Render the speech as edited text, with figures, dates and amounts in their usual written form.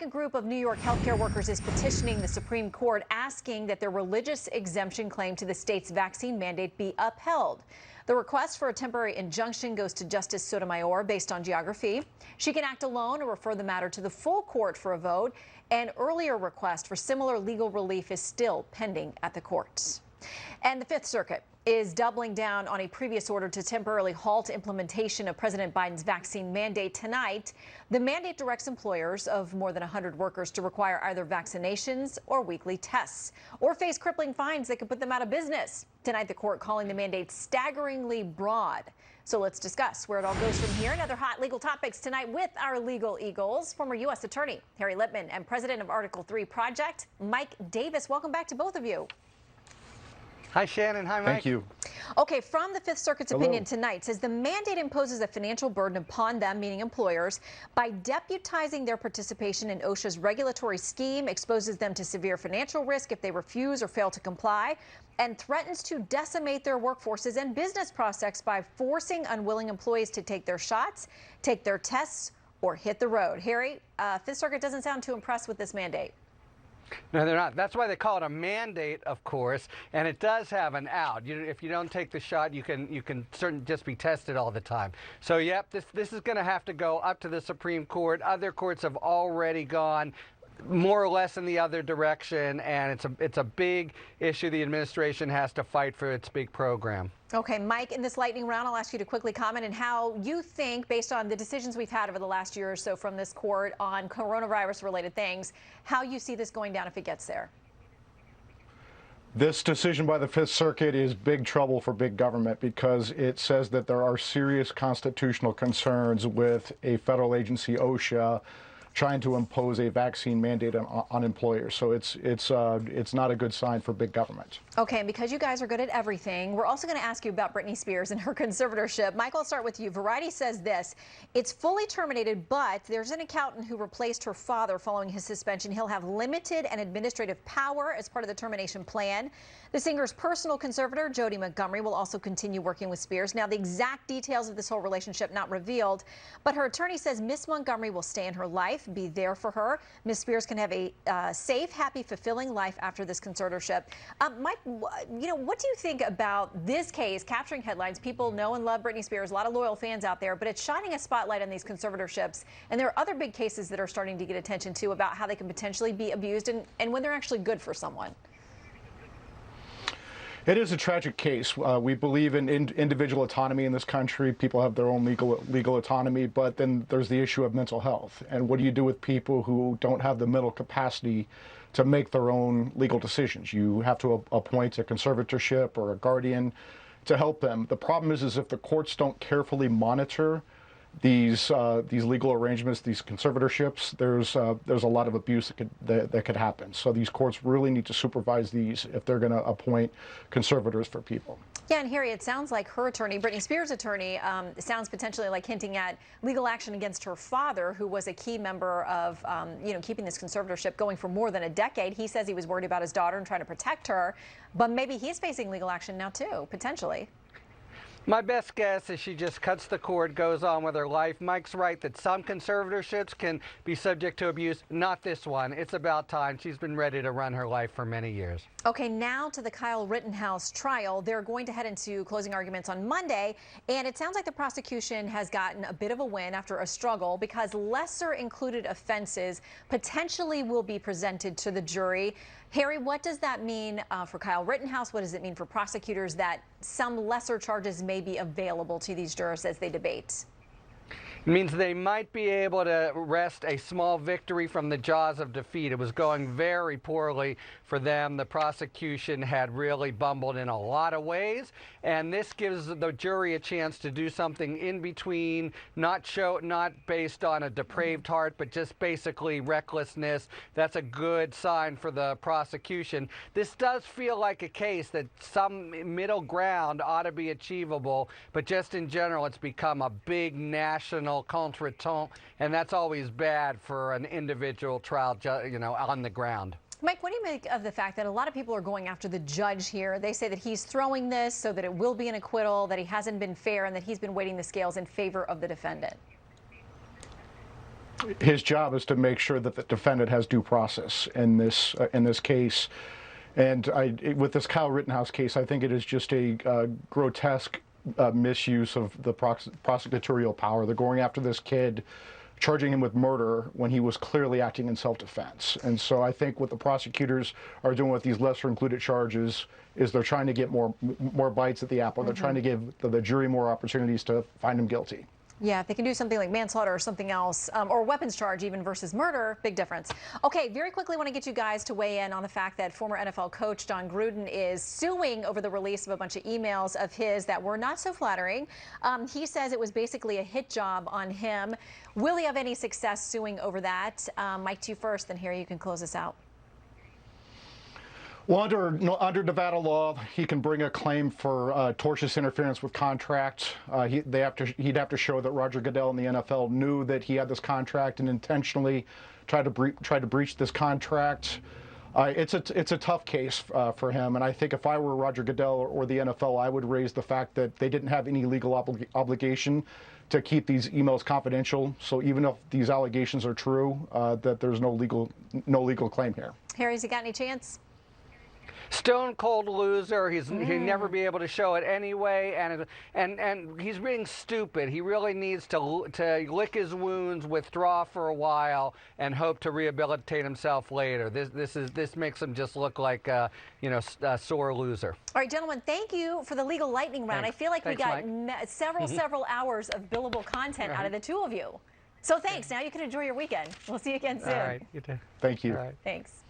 second group of New York healthcare workers is petitioning the Supreme Court, asking that their religious exemption claim to the state's vaccine mandate be upheld. The request for a temporary injunction goes to Justice Sotomayor based on geography. She can act alone or refer the matter to the full court for a vote. An earlier request for similar legal relief is still pending at the courts. And the Fifth Circuit is doubling down on a previous order to temporarily halt implementation of President Biden's vaccine mandate tonight. The mandate directs employers of more than 100 workers to require either vaccinations or weekly tests, or face crippling fines that could put them out of business. Tonight, the court calling the mandate staggeringly broad. So let's discuss where it all goes from here and other hot legal topics tonight with our legal eagles, former U.S. Attorney Harry Litman and president of Article 3 Project, Mike Davis. Welcome back to both of you. Hi, Shannon. Hi, Mike. Thank you. Okay, from the Fifth Circuit's opinion tonight, says the mandate imposes a financial burden upon them, meaning employers, by deputizing their participation in OSHA's regulatory scheme, exposes them to severe financial risk if they refuse or fail to comply, and threatens to decimate their workforces and business prospects by forcing unwilling employees to take their shots, take their tests, or hit the road. Harry, Fifth Circuit doesn't sound too impressed with this mandate. No, they're not. That's why they call it a mandate, of course, and it does have an out. If you don't take the shot, you can certainly just be tested all the time. So, yep, this is going to have to go up to the Supreme Court. Other courts have already gone more or less in the other direction, and it's a big issue the administration has to fight for its big program. Okay, Mike, in this lightning round, I'll ask you to quickly comment on how you think, based on the decisions we've had over the last year or so from this court on coronavirus-related things, how you see this going down if it gets there. This decision by the Fifth Circuit is big trouble for big government because it says that there are serious constitutional concerns with a federal agency, OSHA, trying to impose a vaccine mandate on employers. So it's not a good sign for big government. Okay, and because you guys are good at everything, we're also going to ask you about Britney Spears and her conservatorship. Michael, I'll start with you. Variety says this: it's fully terminated, but there's an accountant who replaced her father following his suspension. He'll have limited and administrative power as part of the termination plan. The singer's personal conservator, Jody Montgomery, will also continue working with Spears. Now, the exact details of this whole relationship not revealed, but her attorney says Miss Montgomery will stay in her life, be there for her. Miss Spears can have a safe, happy, fulfilling life after this conservatorship. Mike, what do you think about this case capturing headlines? People know and love Britney Spears, a lot of loyal fans out there, but it's shining a spotlight on these conservatorships. And there are other big cases that are starting to get attention too about how they can potentially be abused and when they're actually good for someone. It is a tragic case. We believe in individual autonomy in this country. People have their own legal autonomy, but then there's the issue of mental health. And what do you do with people who don't have the mental capacity to make their own legal decisions? You have to appoint a conservatorship or a guardian to help them. The problem is if the courts don't carefully monitor these legal arrangements, these conservatorships, there's a lot of abuse that could happen. So these courts really need to supervise these if they're going to appoint conservators for people. Yeah, and Harry, it sounds like her attorney, Britney Spears' attorney, sounds potentially like hinting at legal action against her father, who was a key member of, keeping this conservatorship going for more than a decade. He says he was worried about his daughter and trying to protect her, but maybe he's facing legal action now too, potentially. My best guess is she just cuts the cord, goes on with her life. Mike's right that some conservatorships can be subject to abuse. Not this one. It's about time. She's been ready to run her life for many years. Okay, now to the Kyle Rittenhouse trial. They're going to head into closing arguments on Monday, and it sounds like the prosecution has gotten a bit of a win after a struggle because lesser included offenses potentially will be presented to the jury. Harry, what does that mean for Kyle Rittenhouse? What does it mean for prosecutors that some lesser charges may be available to these jurors as they debate? It means they might be able to wrest a small victory from the jaws of defeat. It was going very poorly for them. The prosecution had really bumbled in a lot of ways, and this gives the jury a chance to do something in between, not based on a depraved heart, but just basically recklessness. That's a good sign for the prosecution. This does feel like a case that some middle ground ought to be achievable, but just in general, it's become a big national contretemps, and that's always bad for an individual trial, on the ground. Mike, what do you make of the fact that a lot of people are going after the judge here? They say that he's throwing this so that it will be an acquittal, that he hasn't been fair, and that he's been weighting the scales in favor of the defendant. his job is to make sure that the defendant has due process in this case. And with this Kyle Rittenhouse case, I think it is just a grotesque misuse of the prosecutorial power. They're going after this kid, charging him with murder when he was clearly acting in self-defense. And so I think what the prosecutors are doing with these lesser included charges is they're trying to get more bites at the apple. They're trying to give the jury more opportunities to find him guilty. Yeah, if they can do something like manslaughter or something else, or weapons charge even versus murder, big difference. Okay, very quickly, I want to get you guys to weigh in on the fact that former NFL coach Jon Gruden is suing over the release of a bunch of emails of his that were not so flattering. He says it was basically a hit job on him. Will he have any success suing over that? Mike, to you first, then here you can close us out. Well, under Nevada law, he can bring a claim for tortious interference with contracts. He'd have to show that Roger Goodell and the NFL knew that he had this contract and intentionally tried to breach this contract. It's a tough case for him, and I think if I were Roger Goodell or the NFL, I would raise the fact that they didn't have any legal obligation to keep these emails confidential. So even if these allegations are true, that there's no legal claim here. Harry's, you got any chance? Stone cold loser. He'd never be able to show it anyway, and he's being stupid. He really needs to lick his wounds, withdraw for a while, and hope to rehabilitate himself later. This makes him just look like a sore loser. All right, gentlemen, thank you for the legal lightning round. Thanks. I feel like we got several hours of billable content out of the two of you. So thanks. Now you can enjoy your weekend. We'll see you again soon. All right, you too. Thank you. All right. Thanks.